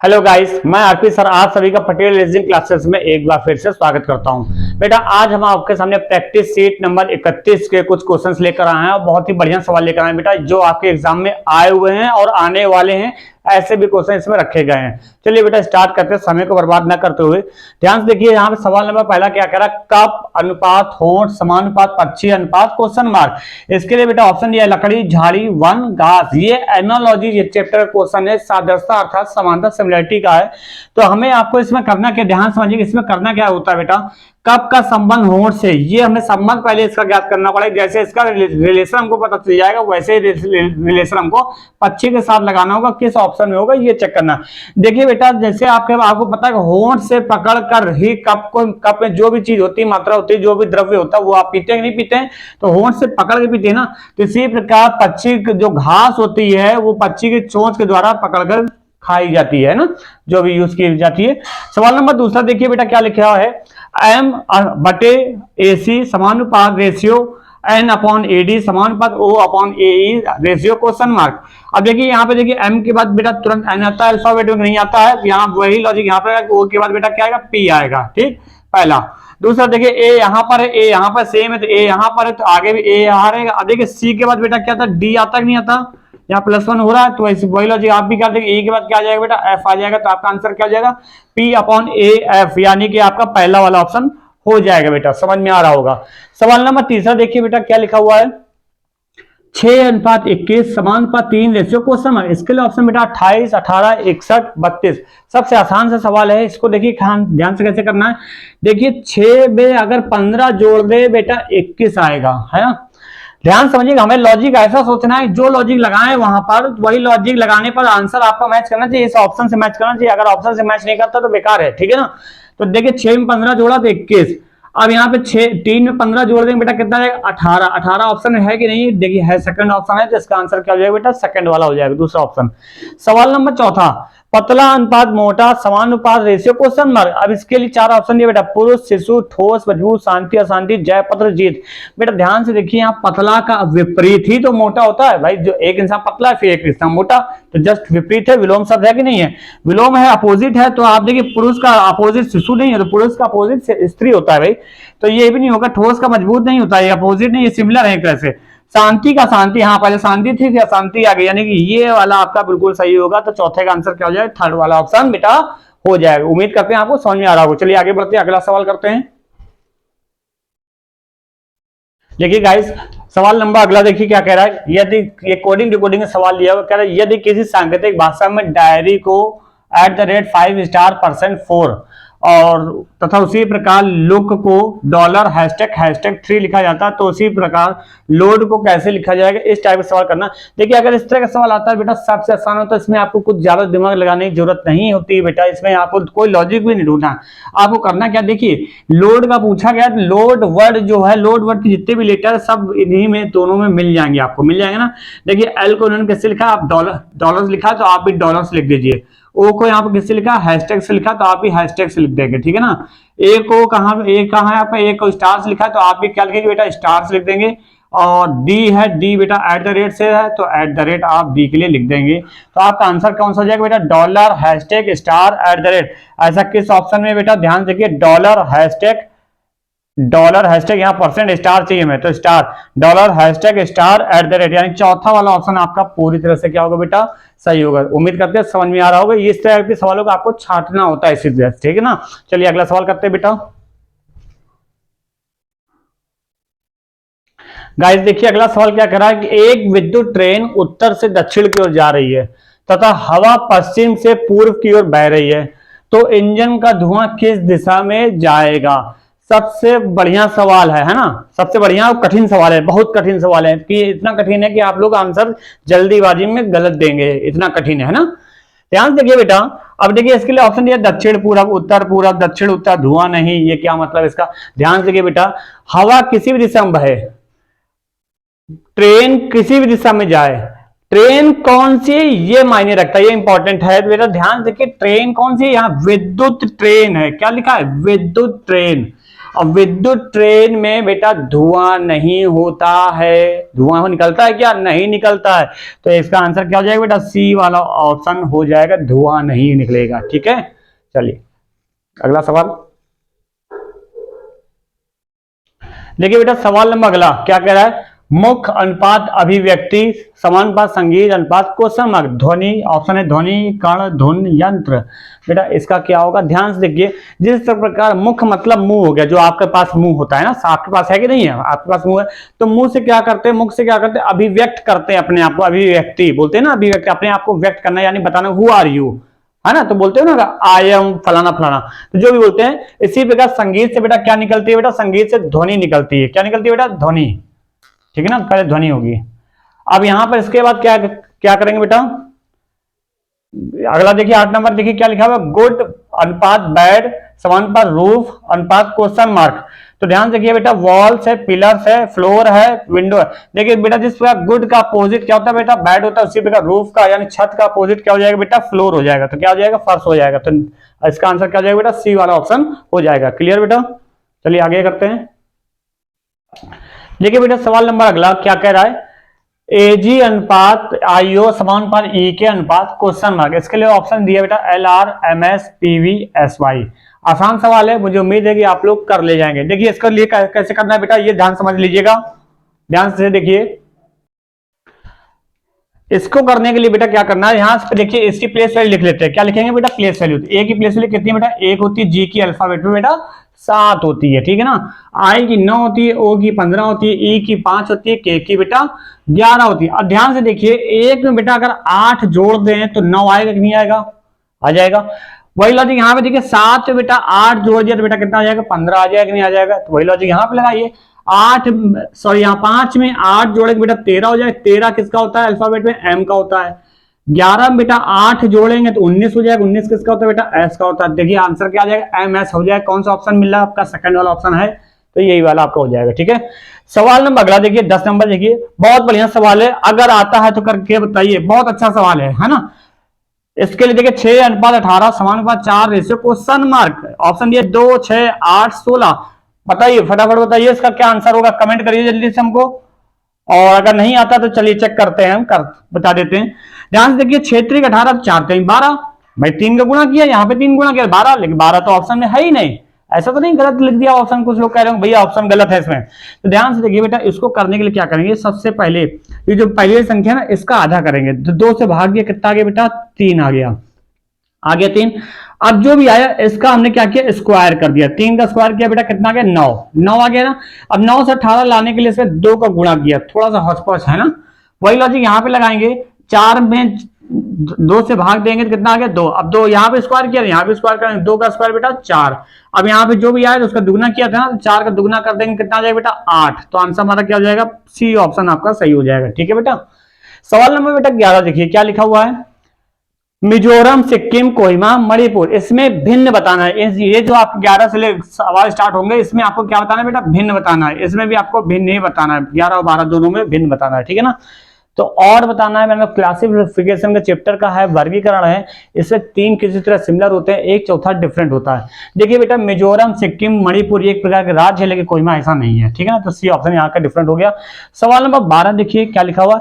Hello guys, मैं RP sir आप सभी का पटेल रेजिंग क्लासेस में एक बार फिर से स्वागत करता हूं। बेटा आज हम आपके सामने प्रैक्टिस सीट नंबर 31 के कुछ क्वेश्चंस लेकर आए हैं और बहुत ही बढ़िया सवाल लेकर आए हैं बेटा, जो आपके एग्जाम में आए हुए हैं और आने वाले हैं। ऐसे भी क्वेश्चन इसमें रखे गए हैं। चलिए बेटा स्टार्ट करते हैं समय को बर्बाद न करते हुए। ध्यान से देखिए, यहाँ पे सवाल नंबर पहला क्या कह रहा है, कप अनुपात होंठ समानुपात पक्षी अनुपात क्वेश्चन मार्क। इसके लिए बेटा ऑप्शन दिया है लकड़ी झाड़ी वन घास। ये एनालॉजी ये चैप्टर क्वेश्चन है, सादृश्यता अर्थात समानता सिमिलरिटी का है। तो हमें आपको इसमें करना क्या, ध्यान समझिए इसमें करना क्या होता है बेटा। कप का संबंध होंठ से, ये हमें संबंध पहले इसका ज्ञात करना पड़ेगा। जैसे इसका रिलेशन हमको पता चल जाएगा वैसे ही रिलेशन हमको पक्षी के साथ लगाना होगा। किस ऑप्शन में होगा ये चेक करना। देखिए बेटा जैसे आपको पता है होंठ से पकड़ कर ही कप में जो भी चीज होती है, मात्रा होती है, जो भी द्रव्य होता है वो आप पीते हैं नहीं पीते हैं, तो होंठ से पकड़ के पीते हैं ना। तो इसी प्रकार पक्षी जो घास होती है वो पक्षी की चोंच के द्वारा पकड़कर खाई जाती है ना, जो भी यूज की जाती है। सवाल नंबर दूसरा देखिए बेटा क्या लिखा है, एम बटे ए सी समानुपात ratio N upon A D समानुपात O upon A E ratio question mark. अब देखिए यहाँ पे देखिए एम के बाद बेटा तुरंत एन आता है, अल्फाबेट में नहीं आता है। यहाँ वही लॉजिक यहाँ पे, ओ के बाद बेटा क्या आएगा, पी आएगा। ठीक, पहला। दूसरा देखिए ए यहाँ पर है, ए यहाँ पर सेम है तो ए यहाँ पर है, तो आगे भी ए यहाँ रहेगा। अब देखिए सी के बाद बेटा क्या था, डी आता कि नहीं आता, यहाँ +1 हो रहा है, तो वही लॉजिक आप भी कर देंगे। ए के बाद क्या आ जाएगा बेटा, एफ आ जाएगा। तो आपका आंसर क्या हो जाएगा, पी अपॉन ए एफ, यानी कि आपका पहला वाला ऑप्शन हो जाएगा बेटा। समझ में आ रहा होगा। सवाल नंबर तीसरा देखिए बेटा क्या लिखा हुआ है, 6:21 समानुपात 3 रेशियो क्वेश्चन। इसके लिए ऑप्शन बेटा 28, 18, 61, 32। सबसे आसान सा सवाल है, इसको देखिए ध्यान से कैसे करना है। देखिए 6 में अगर 15 जोड़ दे बेटा 21 आएगा, है ना। ध्यान समझिएगा, हमें लॉजिक ऐसा सोचना है, जो लॉजिक लगाए वहां पर वही लॉजिक लगाने पर आंसर आपका मैच करना चाहिए, इस ऑप्शन से मैच करना चाहिए। अगर ऑप्शन से मैच नहीं करता तो बेकार है, ठीक है ना। तो देखिए 6 में 15 जोड़ा तो 21। अब यहाँ पे 3 में 15 जोड़ देंगे बेटा कितना आएगा, 18। 18 ऑप्शन है कि नहीं, देखिए है, सेकंड ऑप्शन है, तो इसका आंसर क्या हो जाएगा बेटा, सेकंड वाला हो जाएगा, दूसरा ऑप्शन। सवाल नंबर चौथा, पतला अनुपात मोटा समानुपात रेशियो क्वेश्चन मार्क। अब इसके लिए 4 ऑप्शन दिए बेटा, पुरुष शिशु ठोस मजबूत शांति अशांति जय पत्र जीत। बेटा ध्यान से देखिए, यहाँ पतला का विपरीत ही तो मोटा होता है भाई। जो एक इंसान पतला है फिर एक इंसान मोटा, तो जस्ट विपरीत है, विलोम शब्द है कि नहीं है, विलोम है, अपोजिट है। तो आप देखिए पुरुष का अपोजिट शिशु नहीं है, तो पुरुष का अपोजिट स्त्री होता है भाई। तो ये भी नहीं होगा, ठोस का मजबूत नहीं होता है, अपोजिट नहीं, ये सिमिलर है एक तरह से। शांति का शांति, हाँ पहले शांति थी फिर अशांति आ गई, यानी कि ये वाला आपका बिल्कुल सही होगा। तो चौथे का आंसर क्या हो जाएगा, थर्ड वाला ऑप्शन बेटा हो जाएगा। उम्मीद करते हैं आपको समझ में आ रहा होगा। चलिए आगे बढ़ते हैं, अगला सवाल करते हैं। देखिए गाइस सवाल नंबर अगला देखिए क्या कह रहा है, यदि ये कोडिंग डिकोडिंग का सवाल लिया हुआ, कह रहा है यदि किसी सांकेतिक भाषा में डायरी को @5*4 और तथा उसी प्रकार लुक को $##3 लिखा जाता है, तो उसी प्रकार लोड को कैसे लिखा जाएगा, इस टाइप का सवाल करना। देखिए अगर इस तरह का सवाल आता है बेटा, सबसे आसान होता है, इसमें आपको कुछ ज्यादा दिमाग लगाने की जरूरत नहीं होती बेटा। इसमें आपको कोई लॉजिक भी नहीं ढूंढना, आपको करना क्या, देखिए लोड का पूछा गया, लोड वर्ड जो है, लोड वर्ड के जितने भी लेटर है सब इन्हीं में दोनों में मिल जाएंगे, आपको मिल जाएंगे ना। देखिए एल को उन्होंने कैसे लिखा, आप डॉलर्स लिखा तो आप भी डॉलर्स लिख दीजिए। ओ को यहाँ पर किससे लिखा, हैशटैग से लिखा, तो आप भी हैशटैग से लिख देंगे, ठीक है ना। ए को कहाँ है आपका, ए को स्टार से लिखा, तो आप भी क्या लिखेंगे बेटा, स्टार से लिख देंगे। और डी है, डी बेटा @ से है, तो @ आप डी के लिए लिख देंगे। तो आपका आंसर कौन सा हो जाएगा बेटा, $#*. ऐसा किस ऑप्शन में बेटा, ध्यान देखिए $##, यहाँ परसेंट स्टार चाहिए मैं, तो स्टार $#*, यानी चौथा वाला ऑप्शन आपका पूरी तरह से क्या होगा बेटा, सही होगा। उम्मीद करते हैं समझ में आ रहा होगा। इस तरह के सवालों को आपको छांटना होता है इसी तरह, ठीक है ना। चलिए अगला सवाल करते हैं बेटा। गाइस देखिए अगला सवाल क्या कर रहा है कि एक विद्युत ट्रेन उत्तर से दक्षिण की ओर जा रही है तथा हवा पश्चिम से पूर्व की ओर बह रही है, तो इंजन का धुआं किस दिशा में जाएगा। सबसे बढ़िया सवाल है ना, सबसे बढ़िया और कठिन सवाल है, बहुत कठिन सवाल है, कि इतना कठिन है कि आप लोग आंसर जल्दीबाजी में गलत देंगे, इतना कठिन है ना। ध्यान से देखिए बेटा, अब देखिए इसके लिए ऑप्शन दिया दक्षिण पूरब उत्तर पूरब दक्षिण उत्तर, धुआं नहीं, ये क्या मतलब इसका। ध्यान से देखिए बेटा, हवा किसी भी दिशा में बहे, ट्रेन किसी भी दिशा में जाए, ट्रेन कौन सी ये मायने रखता है, ये इंपॉर्टेंट है। तो बेटा ध्यान देखिए ट्रेन कौन सी, यहाँ विद्युत ट्रेन है, क्या लिखा है, विद्युत ट्रेन। अब विद्युत ट्रेन में बेटा धुआं नहीं होता है, धुआं निकलता है क्या? नहीं निकलता है। तो इसका आंसर क्या हो जाएगा बेटा? सी वाला ऑप्शन हो जाएगा, धुआं नहीं निकलेगा। ठीक है, चलिए अगला सवाल देखिए बेटा। सवाल नंबर अगला क्या कह रहा है? मुख्य अनुपात अभिव्यक्ति समानुपात संगीत अनुपात क्वेश्चन मार्क ध्वनि। ऑप्शन है ध्वनि, कण, धुन, यंत्र। बेटा इसका क्या होगा? ध्यान से देखिए। जिस प्रकार मुख्य मतलब मुंह हो गया, जो आपके पास मुंह होता है ना, आपके पास है कि नहीं है? आपके पास मुंह है, तो मुंह से क्या करते हैं? मुख से क्या करते हैं? अभिव्यक्त करते हैं अपने आप को, अभिव्यक्ति बोलते हैं ना, अभिव्यक्ति अपने आप को व्यक्त करना, यानी बताना हु आर यू, है ना। तो बोलते हो ना आई एम फलाना फलाना, तो जो भी बोलते हैं। इसी प्रकार संगीत से बेटा क्या निकलती है? बेटा संगीत से ध्वनि निकलती है। क्या निकलती है बेटा? ध्वनि। ठीक है ना, पहले ध्वनि होगी। अब यहां पर इसके बाद क्या क्या करेंगे बेटा? अगला देखिए 8 नंबर देखिए क्या लिखा हुआ? गुड अनुपात बैड समानुपात रूफ अनुपात क्वेश्चन मार्क। तो ध्यान से देखिए बेटा, वॉल्स है, पिलर्स है, फ्लोर है, विंडो है। देखिए बेटा जिस प्रकार गुड का अपोजिट क्या होता है बेटा? बैड होता है। उसी प्रकार रूफ का यानी छत का अपोजिट क्या हो जाएगा बेटा? फ्लोर हो जाएगा। तो क्या हो जाएगा? फर्श हो जाएगा। तो इसका आंसर क्या हो जाएगा बेटा? सी वाला ऑप्शन हो जाएगा। क्लियर बेटा? चलिए आगे करते हैं। देखिए बेटा सवाल नंबर अगला क्या कह रहा है? एजी अनुपात आईओ समानुपात ई के अनुपात क्वेश्चन मार्क। इसके लिए ऑप्शन दिया बेटा L R M S P V S Y. आसान सवाल है, मुझे उम्मीद है कि आप लोग कर ले जाएंगे। देखिए इसके लिए कैसे करना है बेटा, ये ध्यान समझ लीजिएगा, ध्यान से देखिए। इसको करने के लिए बेटा क्या करना है? यहां से देखिए इसकी प्लेस वैल्यू लिख लेते हैं। क्या लिखेंगे बेटा? Place value. ए की प्लेस वैल्यू कितनी बेटा? एक होती है जी की अल्फाबेट में बेटा 7 होती है। ठीक है ना। आई की 9 होती है, ओ की 15 होती है, ई की 5 होती है, के की बेटा 11 होती है। अब ध्यान से देखिए, एक में बेटा अगर 8 जोड़ दें तो 9 आएगा कि नहीं आएगा? आ जाएगा। वही लॉजिक यहाँ पे देखिए, 7 बेटा 8 जोड़ दिया तो बेटा कितना आ जाएगा? 15 आ जाएगा कि नहीं आ जाएगा? तो वही लॉजिक यहाँ पे लगाइए। 8 सॉरी यहाँ 5 में 8 जोड़ेंगे बेटा 13 हो जाएगा। 13 किसका होता है? अल्फाबेट में एम का होता है। 11 में बेटा 8 जोड़ेंगे तो 19 हो जाएगा। 19 किसका होता है बेटा? एस का होता है। देखिए आंसर क्या आ जाएगा? एम एस हो जाएगा। कौन सा ऑप्शन मिल रहा है आपका? सेकंड वाला ऑप्शन है, तो यही वाला आपका हो जाएगा। ठीक है। सवाल नंबर अगला देखिए 10 नंबर देखिए, बहुत बढ़िया सवाल है, अगर आता है तो करके बताइए। बहुत अच्छा सवाल है ना। इसके लिए देखिए 6 अनुपात 18 समानुपात 4 रेशियो क्वेश्चन मार्क। ऑप्शन दिए 2 6 8 16। बताइए फटाफट बताइए इसका क्या आंसर होगा? कमेंट करिए जल्दी से हमको। और अगर नहीं आता तो चलिए चेक करते हैं, हम कर बता देते हैं। ध्यान से देखिए, क्षेत्रीय 18 4 3 12, भाई 3 का गुणा किया, यहाँ पे 3 गुणा किया 12, लेकिन 12 तो ऑप्शन में है ही नहीं। ऐसा तो नहीं गलत लिख दिया ऑप्शन? कुछ लोग कह रहे हो भैया ऑप्शन गलत है इसमें। तो ध्यान से देखिए बेटा, इसको करने के लिए क्या करेंगे? सबसे पहले ये जो पहली संख्या ना, इसका आधा करेंगे। तो 2 से भाग दिया, कितना आ गया बेटा? 3 आ गया। आ गया 3। अब जो भी आया इसका हमने क्या किया? स्क्वायर कर दिया। 3 का स्क्वायर किया बेटा कितना आ गया? 9। 9 आ गया ना। अब 9 से 18 लाने के लिए इसमें 2 का गुणा किया, थोड़ा सा हौच-पौच है ना। वही लॉजिक यहां पे लगाएंगे। 4 में 2 से भाग देंगे तो कितना आ गया? 2। अब 2 यहां पे स्क्वायर किया, यहां पे स्क्वायर करेंगे। 2 का स्क्वायर बेटा 4। अब यहां पे जो भी आया तो उसका दुगना किया था ना, तो 4 का दुगना कर देंगे, कितना आ जाएगा बेटा? 8। तो आंसर हमारा क्या हो जाएगा? सी ऑप्शन आपका सही हो जाएगा। ठीक है बेटा। सवाल नंबर बेटा 11 देखिए क्या लिखा हुआ है? मिजोरम, सिक्किम, कोहिमा, मणिपुर, इसमें भिन्न बताना है। ये जो आप 11 से सवाल स्टार्ट होंगे, इसमें आपको क्या बताना है बेटा? भिन्न बताना है। इसमें भी आपको भिन्न ही बताना है, 11 और 12 दोनों में भिन्न बताना है। ठीक है ना। तो और बताना है, मतलब क्लासिफिकेशन का चैप्टर का है, वर्गीकरण है। इसमें 3 किसी तरह सिमिलर होते हैं, एक चौथा डिफरेंट होता है। देखिए बेटा, मिजोरम, सिक्किम, मणिपुर एक प्रकार के राज्य है, लेकिन कोहिमा ऐसा नहीं है। ठीक है ना। तो सी ऑप्शन यहाँ का डिफरेंट हो गया। सवाल नंबर 12 देखिए क्या लिखा हुआ?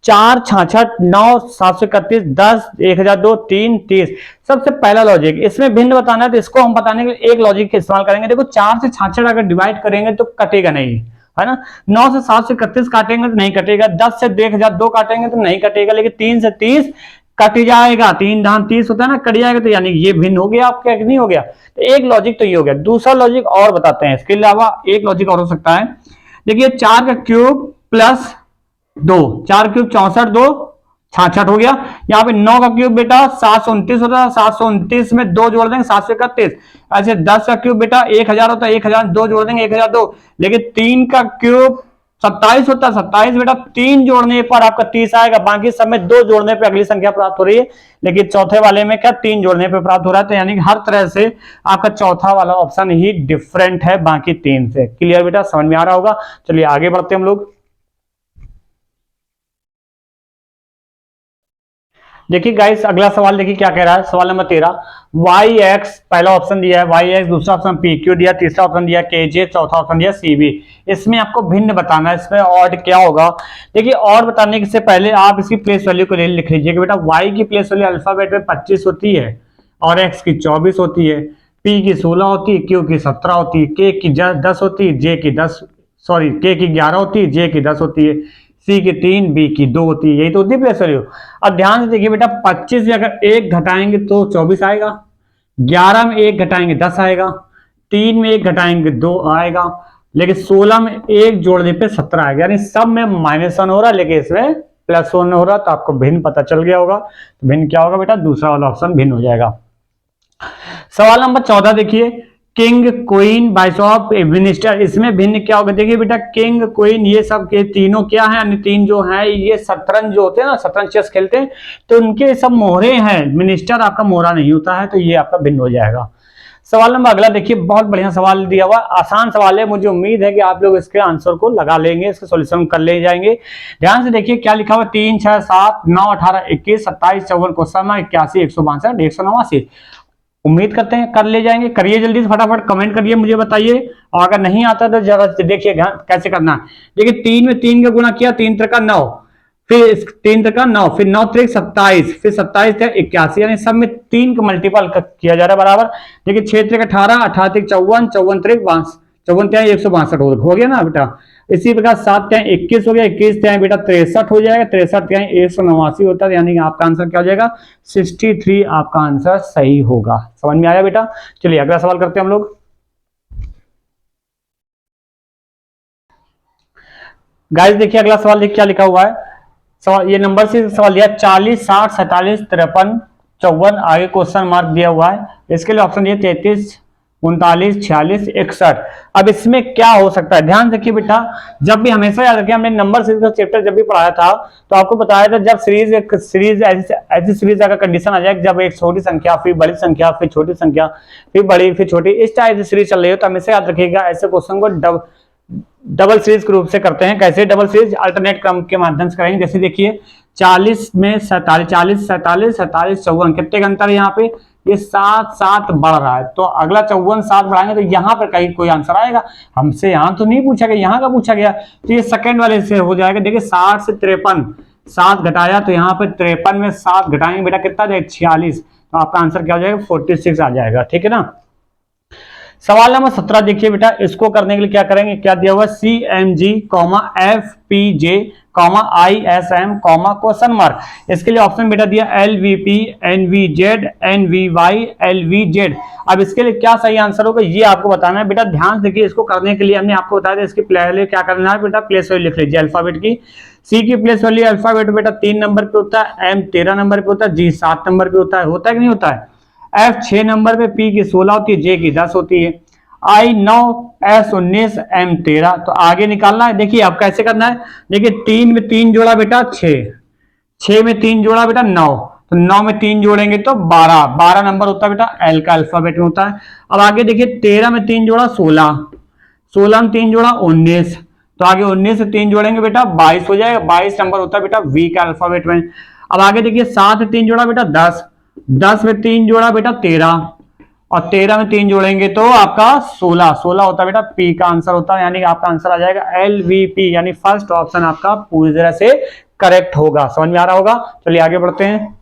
4 66 9 731 10 1002 3 30। सबसे पहला लॉजिक, इसमें भिन्न बताना है, तो इसको हम बताने के लिए एक लॉजिक का इस्तेमाल करेंगे। देखो 4 से 66 अगर डिवाइड करेंगे तो कटेगा नहीं, है ना। 9 से 731 काटेंगे तो नहीं कटेगा। 10 से 1002 काटेंगे तो नहीं कटेगा, लेकिन 3 से 30 कट जाएगा। 3 दान 30 होता है ना, कट जाएगा। तो यानी ये भिन्न हो गया आपका, नहीं हो गया? तो एक लॉजिक तो ये हो गया। दूसरा लॉजिक और बताते हैं, इसके अलावा एक लॉजिक और हो सकता है। देखिए 4 का क्यूब प्लस 2, 4 क्यूब 64, 2 66 हो गया। यहाँ पे 9 का क्यूब बेटा 729 होता है, 729 में 2 जोड़ देंगे 731। ऐसे 10 का क्यूब बेटा 1000 होता है, 1000 2 जोड़ देंगे 1002। लेकिन 3 का क्यूब 27 होता है, 27 बेटा 3 जोड़ने पर आपका 30 आएगा। बाकी सब में 2 जोड़ने पर अगली संख्या प्राप्त हो रही है, लेकिन चौथे वाले में क्या 3 जोड़ने पर प्राप्त हो रहा है। तो यानी कि हर तरह से आपका चौथा वाला ऑप्शन ही डिफरेंट है बाकी 3 से। क्लियर बेटा, समझ में आ रहा होगा। चलिए आगे बढ़ते हम लोग। देखिए गाइस अगला सवाल देखिए क्या कह रहा है। सवाल नंबर 13, वाई एक्स पहला ऑप्शन दिया है वाई एक्स, दूसरा ऑप्शन पी क्यू दिया, तीसरा ऑप्शन दिया के जे, चौथा ऑप्शन दिया सी बी। इसमें आपको भिन्न बताना है, इसमें ऑड क्या होगा। देखिए ऑड बताने से पहले आप इसकी प्लेस वैल्यू को लिख लीजिए कि बेटा वाई की प्लेस वैल्यू अल्फाबेट में 25 होती है और एक्स की 24 होती है, पी की 16 होती है, क्यू की 17 होती है, के की 10 होती है, जे की 10 सॉरी के की 11 होती है, जे की 10 होती है, सी की 3, बी की 2 होती है। यही तो होती है प्लेस वैल्यू। अब ध्यान से देखिए बेटा 25 में अगर 1 घटाएंगे तो 24 आएगा, 11 में 1 घटाएंगे 10 आएगा, 3 में 1 घटाएंगे 2 आएगा, लेकिन 16 में 1 जोड़ने पे 17 आएगा। यानी सब में -1 हो रहा है लेकिन इसमें +1 हो रहा है। तो आपको भिन्न पता चल गया होगा। तो भिन्न क्या होगा बेटा, दूसरा वाला ऑप्शन भिन्न हो जाएगा। सवाल नंबर 14 देखिए, किंग क्वीन बाइशॉप मिनिस्टर, इसमें भिन्न क्या होगा। देखिए बेटा किंग क्वीन ये सब के तीनों क्या है, यानी तीन जो है ये शतरंज जो होते हैं ना, शतरंज चेस खेलते हैं, तो उनके सब मोहरे हैं। मिनिस्टर आपका मोहरा नहीं होता है, तो ये आपका भिन्न हो जाएगा। सवाल नंबर अगला देखिए, बहुत बढ़िया सवाल दिया हुआ, आसान सवाल है। मुझे उम्मीद है कि आप लोग इसके आंसर को लगा लेंगे, इसके सॉल्यूशन कर ले जाएंगे। ध्यान से देखिए क्या लिखा हुआ, 3, 6, 7, 9, 18, 21, 27, 54 क्वेश्चन है, 81, 162, 189। उम्मीद करते हैं कर ले जाएंगे। करिए जल्दी से फटाफट कमेंट करिए, मुझे बताइए। और अगर नहीं आता तो जरा देखिए कैसे करना है। देखिए 3 में 3 का गुणा किया, 3 त्रिका 9, फिर 3 त्रिका 9, फिर 9 त्रिक 27, फिर 27 त्रिक 81, यानी सब में 3 का मल्टीपल किया जा रहा है बराबर। देखिए 6 त्रिक 18, 18 त्रिक 54, 54 त्रिक 54 162 हो गया ना बेटा। इसी प्रकार 7 त्याई 21 हो गया, 21 त्याई बेटा 63 हो जाएगा, 63 त्याई 189 होता है, यानी आपका आंसर क्या हो जाएगा 63 आपका आंसर सही होगा। समझ में आया बेटा। चलिए अगला सवाल करते हैं हम लोग। गाइस देखिए अगला सवाल देखिए क्या लिखा हुआ है। सवाल ये नंबर से सवाल दिया 40, 60, 47, 53, 54, आगे क्वेश्चन मार्क दिया हुआ है। इसके लिए ऑप्शन दिए 33, 39, 46, 61। अब इसमें क्या हो सकता है, ध्यान रखिए बेटा। जब भी हमेशा याद रखिए, हमने नंबर सीरीज का चैप्टर जब भी पढ़ाया था तो आपको बताया था, जब सीरीज ऐसी सीरीज अगर कंडीशन आ जाए, जब एक छोटी संख्या फिर बड़ी संख्या फिर छोटी संख्या फिर बड़ी फिर छोटी, इस टाइप से सीरीज चल रही हो, तो हमेशा याद रखिएगा ऐसे क्वेश्चन को डबल सीरीज के रूप से करते हैं। कैसे डबल सीरीज, अल्टरनेट क्रम के माध्यम से करेंगे। जैसे देखिए 40 में 47, 40, 47, 47, 54, कितने का अंतर है यहाँ पे, ये 7 7 बढ़ रहा है। तो अगला 54 7 बढ़ाएंगे तो यहाँ पर कहीं कोई आंसर आएगा। हमसे यहाँ तो नहीं पूछा गया, यहाँ का पूछा गया, तो ये सेकंड वाले से हो जाएगा। देखिए 60 से 53, 7 घटाया तो यहाँ पे 53 में 7 घटाएंगे बेटा कितना जाएगा 46, तो आपका आंसर क्या हो जाएगा 46 आ जाएगा। ठीक है ना। सवाल नंबर 17 देखिए बेटा, इसको करने के लिए क्या करेंगे, क्या दिया हुआ CMG, FPJ, ISM, question mark. इसके लिए ऑप्शन बेटा दिया LVP, NVZ, NVY, LVZ। अब इसके लिए क्या सही आंसर होगा ये आपको बताना है बेटा। ध्यान देखिए, इसको करने के लिए हमने आपको बताया था, इसकी पहले क्या करना है बेटा, प्लेस वैल्यू लिख लीजिए अल्फाबेट की। C की प्लेस वैल्यू अल्फाबेट बेटा 3 नंबर पे होता है, M 13 नंबर पे होता है, G 7 नंबर पे होता है कि नहीं होता है। F 6 नंबर पे, P की 16 होती है, J की 10 होती है, I 9, S 19, M 13। तो आगे निकालना है। देखिए अब कैसे करना है, देखिए 3 में 3 जोड़ा बेटा 6, 6 में 3 जोड़ा बेटा 9, तो 9 में 3 जोड़ेंगे तो 12, 12 नंबर होता है बेटा L का अल्फाबेट में होता है। अब आगे देखिए 13 में 3 जोड़ा 16, 16 में 3 जोड़ा 19, तो आगे 19 से 3 जोड़ेंगे बेटा 22 हो जाएगा, 22 नंबर होता है बेटा V का अल्फाबेट में। अब आगे देखिए 7 में 3 जोड़ा बेटा 10, 10 में 3 जोड़ा बेटा 13, और 13 में 3 जोड़ेंगे तो आपका 16, 16 होता है बेटा P का आंसर होता है, यानी कि आपका आंसर आ जाएगा LVP, यानी फर्स्ट ऑप्शन आपका पूरी तरह से करेक्ट होगा। समझ में आ रहा होगा। चलिए आगे बढ़ते हैं।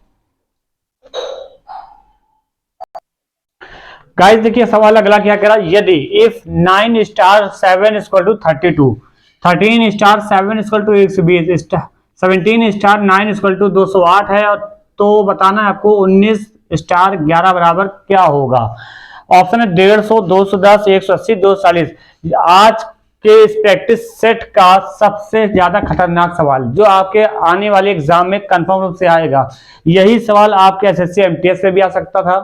गाइस देखिए सवाल अगला क्या कह रहा है, यदि if 9 star 7 equal to 32, 13 star 7 equal to 120, 17 star 9 equal to 208 है, तो बताना है आपको 19 स्टार 11 बराबर क्या होगा। ऑप्शन है 150, 210, 180, 240। आज के इस प्रैक्टिस सेट का सबसे ज्यादा खतरनाक सवाल जो आपके आने वाले एग्जाम में कंफर्म रूप से आएगा। यही सवाल आपके SSC MTS में भी आ सकता था,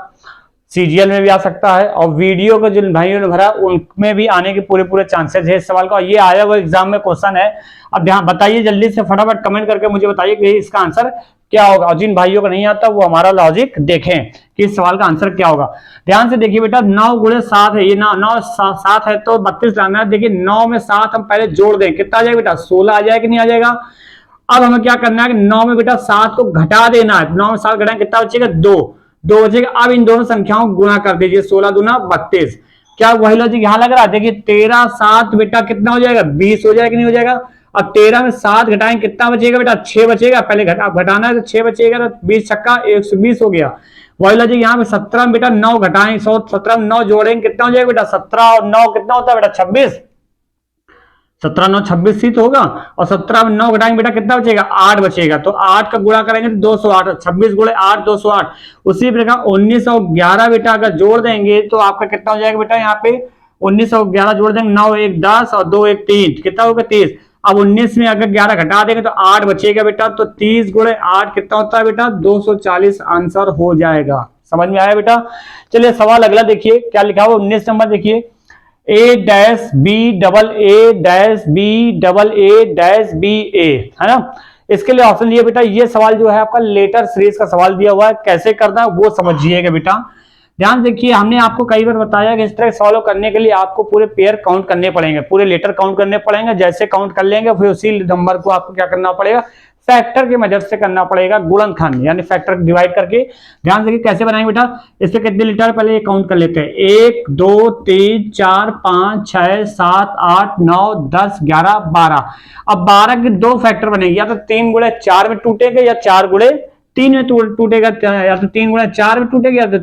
CGL में भी आ सकता है, और वीडियो को जिन भाइयों ने भरा उनमें भी आने के पूरे चांसेस है इस सवाल का। ये आया हुआ एग्जाम में क्वेश्चन है। अब ध्यान बताइए जल्दी से फटाफट कमेंट करके मुझे बताइए कि इसका आंसर क्या होगा, और जिन भाइयों को नहीं आता वो हमारा लॉजिक देखें कि इस सवाल का आंसर क्या होगा। ध्यान से देखिए बेटा 9 गुणे 7 है, ये 9 7 है तो 32 लाना है। देखिए 9 में 7 हम पहले जोड़ दें, कितना आ जाएगा बेटा 16 आ जाएगा कि नहीं आ जाएगा। अब हमें क्या करना है कि 9 में बेटा 7 को घटा देना है। 9 में 7 घटाएं कितना बचेगा? 2 बचेगा। अब इन दोनों संख्याओं को गुणा कर दीजिए, 16 दूना 32। क्या वही लॉजिक यहां लग रहा है? देखिए 13 7 बेटा कितना हो जाएगा? 20 हो जाएगा कि नहीं हो जाएगा? अब 13 में 7 घटाएं कितना बचेगा बेटा? 6 बचेगा। पहले घटाना है तो 6 बचेगा, तो 20 छक्का 120 हो गया। वही लॉजिक यहाँ पे 17 में बेटा 9 घटाएं, 17 में 9 जोड़ेंगे कितना हो जाएगा बेटा? 17 और 9 कितना होता है बेटा? 26। 17 9 26 ही तो होगा। और 17 में 9 घटाएंगे बेटा कितना बचेगा? 8 बचेगा। तो 8 का गुणा करेंगे तो 208, 26 गुणे 8 208। उसी प्रकार 19 और 11 बेटा अगर जोड़ देंगे तो आपका कितना हो जाएगा बेटा? यहाँ पे 19 और 11 जोड़ देंगे, 9 1 10 और 2 1 3, कितना होगा? 30। अब 19 में अगर 11 घटा देंगे तो 8 बचेगा बेटा। तो 30 गुणे 8 कितना होता है बेटा? 240 आंसर हो जाएगा। समझ में आया बेटा? चलिए सवाल अगला देखिए क्या लिखा हुआ 19 नंबर देखिए। A dash B double A dash B double A dash B A, है ना। इसके लिए ऑप्शन दिया बेटा। ये सवाल जो है आपका लेटर सीरीज का सवाल दिया हुआ है, कैसे करना है वो समझिएगा बेटा। ध्यान देखिए, हमने आपको कई बार बताया कि इस तरह सॉल्व करने के लिए आपको पूरे पेयर काउंट करने पड़ेंगे, पूरे लेटर काउंट करने पड़ेंगे। जैसे काउंट कर लेंगे फिर उसी नंबर को आपको क्या करना पड़ेगा? फैक्टर की मदद से करना पड़ेगा, गुणनखंड यानी फैक्टर डिवाइड करके। ध्यान देखिए कैसे बनाएंगे बेटा। इससे कितने लीटर पहले ये काउंट कर लेते हैं। 1 2 3 4 5 6 7 8 9 10 11 12। अब 12 के दो फैक्टर बनेंगे, या तो 3 गुणे 4 में टूटेगा या 4 गुणे 3 में टूटेगा, या तो 3 गुणे 4 में टूटेगा या तो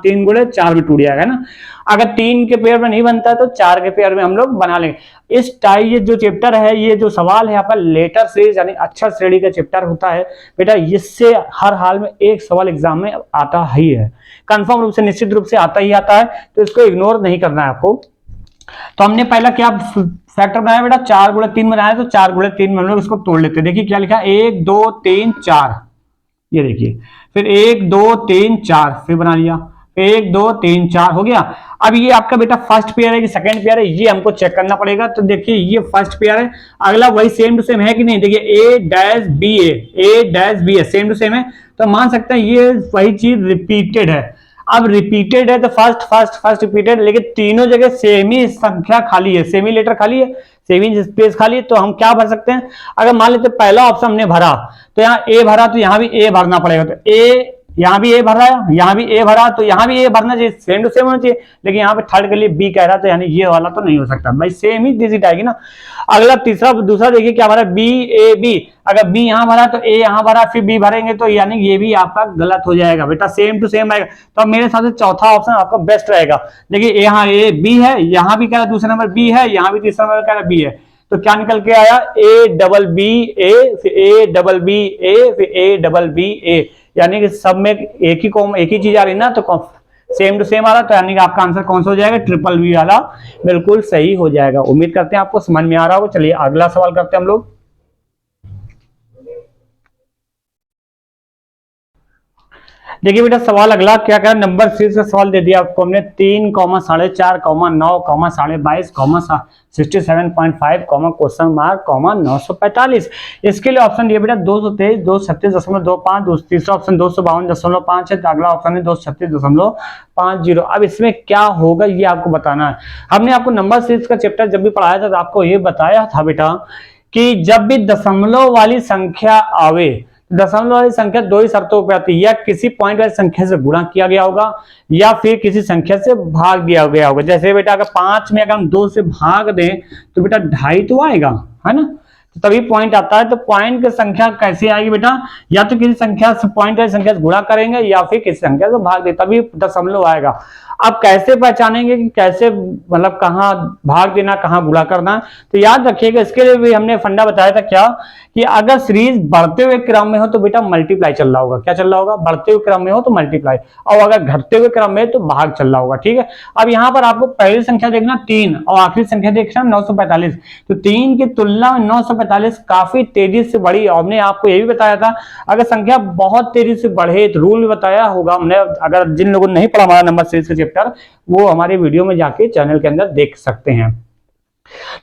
3 गुणे 4 में टूट जाएगा ना। अगर 3 के पेयर में नहीं बनता तो 4 के पेयर में हम लोग बना लेंगे। इस टाइप ये जो चैप्टर है, ये जो सवाल है आपका लेटर सीरीज यानी अक्षर श्रेणी का चैप्टर होता है बेटा। इससे हर हाल में एक सवाल एग्जाम में आता ही है, कंफर्म रूप से निश्चित रूप से आता ही आता है, तो इसको इग्नोर नहीं करना है आपको। तो हमने पहला क्या फैक्टर बनाया बेटा? 4 गुणे 3 बनाया, तो 4 गुणे 3 में हम लोग इसको तोड़ लेते हैं। देखिए क्या लिखा? 1 2 3 4, ये देखिए, फिर 1 2 3 4 फिर बना लिया, 1 2 3 4 हो गया। अब ये आपका बेटा फर्स्ट पेयर है कि सेकंड पेयर है, ये हमको चेक करना पड़ेगा। तो देखिए ये फर्स्ट पेयर है, अगला वही सेम टू सेम है कि नहीं? देखिए A dash B A dash B same to same है, तो मान सकते हैं ये वही चीज रिपीटेड है। अब रिपीटेड है तो फर्स्ट रिपीटेड, लेकिन तीनों जगह सेम ही संख्या खाली है, सेमी लेटर खाली है, सेमी स्पेस खाली है। तो हम क्या भर सकते हैं? अगर मान लेते पहला ऑप्शन हमने भरा तो यहाँ ए भरा, तो यहाँ भी ए भरना पड़ेगा। तो ए यहाँ भी ए भर रहा है, यहाँ भी ए भरा, तो यहाँ भी ए भरना चाहिए, सेम टू सेम होना चाहिए। लेकिन यहाँ पे थर्ड के लिए बी कह रहा है, तो यानी ये वाला तो नहीं हो सकता भाई, सेम ही डिजिट आएगी ना। अगला दूसरा देखिए क्या भरा? B A B. अगर बी यहाँ भरा तो ए यहाँ भरा, फिर बी भरेंगे तो यानी ये भी आपका गलत हो जाएगा बेटा, सेम टू सेम आएगा। तो मेरे हिसाब से चौथा ऑप्शन आपका बेस्ट रहेगा। देखिए यहाँ ए बी है, यहाँ भी कह रहा है दूसरा नंबर बी है, यहाँ भी तीसरा नंबर कह रहा है बी है। तो क्या निकल के आया? ए डबल बी ए, फिर ए डबल बी ए, फिर ए डबल बी ए, यानी कि सब में एक ही चीज आ रही ना, तो सेम टू सेम आ रहा, तो यानी कि आपका आंसर कौन सा हो जाएगा? ट्रिपल बी वाला बिल्कुल सही हो जाएगा। उम्मीद करते हैं आपको समझ में आ रहा होगा। चलिए अगला सवाल करते हैं हम लोग। देखिए बेटा सवाल अगला क्या कह रहा है? नंबर सीरीज का सवाल दे दिया आपको हमने। 3, 4.5, 9, 22, 67.5, क्वेश्चन मार्क, 945। इसके लिए ऑप्शन दिया बेटा 223, 236.25, तीसरा ऑप्शन 252.5 है, अगला ऑप्शन है 236.50। अब इसमें क्या होगा ये आपको बताना है। हमने आपको नंबर सीरीज का चैप्टर जब भी पढ़ाया था तो आपको ये बताया था बेटा कि जब भी दशमलव वाली संख्या आवे, दशमलव वाली संख्या दो ही शर्तों पर आती है, या किसी पॉइंट वाली संख्या से गुणा किया गया होगा या फिर किसी संख्या से भाग दिया गया होगा। जैसे बेटा अगर 5 में अगर हम 2 से भाग दें तो बेटा 2.5 तो आएगा, है ना, तो तभी पॉइंट आता है। तो पॉइंट की संख्या कैसे आएगी बेटा? या तो किसी संख्या से पॉइंट वाली संख्या से गुणा करेंगे या फिर किसी संख्या से भाग दे, तभी दशमलव आएगा। अब कैसे पहचानेंगे कि कैसे मतलब कहाँ भाग देना, कहाँ गुणा करना? तो याद रखिएगा, इसके लिए भी हमने फंडा बताया था क्या कि अगर सीरीज बढ़ते हुए क्रम में हो तो बेटा मल्टीप्लाई चल रहा होगा। क्या चल रहा होगा? बढ़ते हुए क्रम में हो तो मल्टीप्लाई, और अगर घटते हुए क्रम में तो भाग चल रहा होगा। ठीक है, अब यहाँ पर आपको पहली संख्या देखना 3 और आखिरी संख्या देखना 945। तो 3 की तुलना में 945 काफी तेजी से बढ़ी। हमने आपको ये भी बताया था अगर संख्या बहुत तेजी से बढ़े तो रूल भी बताया होगा हमने। अगर जिन लोगों ने नहीं पढ़ा हमारा नंबर सीरीज का चैप्टर, वो हमारे वीडियो में जाके चैनल के अंदर देख सकते हैं।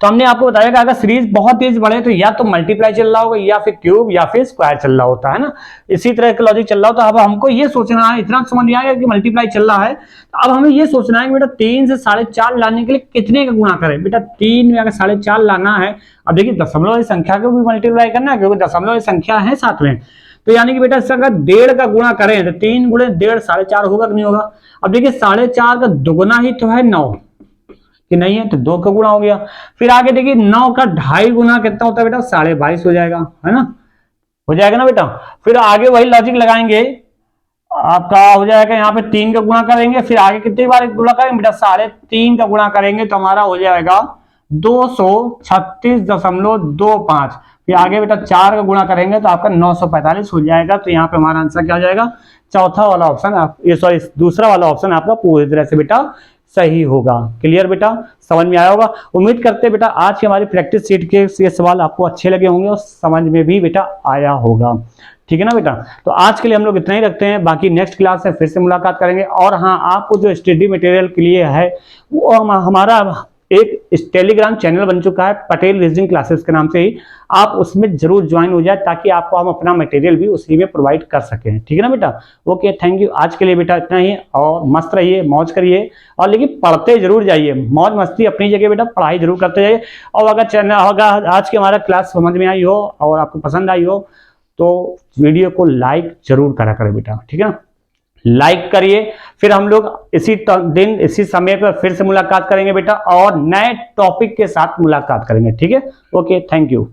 तो हमने आपको बताया कि अगर सीरीज बहुत तेज बढ़े तो या तो मल्टीप्लाई चल रहा होगा या फिर क्यूब या फिर स्क्वायर चल रहा होता है ना, इसी तरह का लॉजिक चल रहा होता है। अब हमको ये सोचना है, इतना समझ में आया कि मल्टीप्लाई चल रहा है, तो अब हमें ये सोचना है कि बेटा 3 से 4.5 लाने के लिए कितने का गुणा करें। बेटा 3 में अगर 4.5 लाना है, अब देखिए दशमलव वाली संख्या को भी मल्टीप्लाई करना है क्योंकि दशमलव वाली संख्या है साथ में, तो यानी कि बेटा इसका अगर 1.5 का गुणा करें तो 3 गुणे 1.5 4.5 होगा कि नहीं होगा। अब देखिए 4.5 का दुगुना ही तो है 9 कि नहीं है, तो 2 का गुणा हो गया। फिर आगे देखिए 9 का 2.5 गुना कितना होता है बेटा 22.5 हो जाएगा, है ना, हो जाएगा ना बेटा। फिर आगे वही लॉजिक लगाएंगे, आपका हो जाएगा यहाँ पे 3 का गुणा करेंगे, फिर आगे कितनी बार गुणा करेंगे बेटा 3.5 का गुणा करेंगे तो हमारा हो जाएगा 236.25। फिर आगे बेटा 4 का गुणा करेंगे तो आपका 945 हो जाएगा। तो यहाँ पे हमारा आंसर क्या हो जाएगा, चौथा वाला ऑप्शन आप ये सॉरी दूसरा वाला ऑप्शन आपका पूरी तरह से बेटा सही होगा। क्लियर बेटा, समझ में आया होगा। उम्मीद करते हैं बेटा आज की हमारी प्रैक्टिस सीट के ये सवाल आपको अच्छे लगे होंगे और समझ में भी बेटा आया होगा। ठीक है ना बेटा, तो आज के लिए हम लोग इतना ही रखते हैं, बाकी नेक्स्ट क्लास में फिर से मुलाकात करेंगे। और हाँ, आपको जो स्टडी मटेरियल के लिए है वो हमारा एक टेलीग्राम चैनल बन चुका है पटेल रीजनिंग क्लासेस के नाम से ही, आप उसमें जरूर ज्वाइन हो जाए ताकि आपको हम अपना मटेरियल भी उसी में प्रोवाइड कर सकें। ठीक है ना बेटा, ओके, थैंक यू। आज के लिए बेटा इतना ही, और मस्त रहिए, मौज करिए, और लेकिन पढ़ते जरूर जाइए। मौज मस्ती अपनी जगह बेटा, पढ़ाई जरूर करते जाइए। और अगर चैनल आज की हमारा क्लास समझ में आई हो और आपको पसंद आई हो तो वीडियो को लाइक जरूर करा करें बेटा, ठीक है ना, लाइक करिए। फिर हम लोग इसी दिन इसी समय पर फिर से मुलाकात करेंगे बेटा, और नए टॉपिक के साथ मुलाकात करेंगे। ठीक है, ओके, थैंक यू।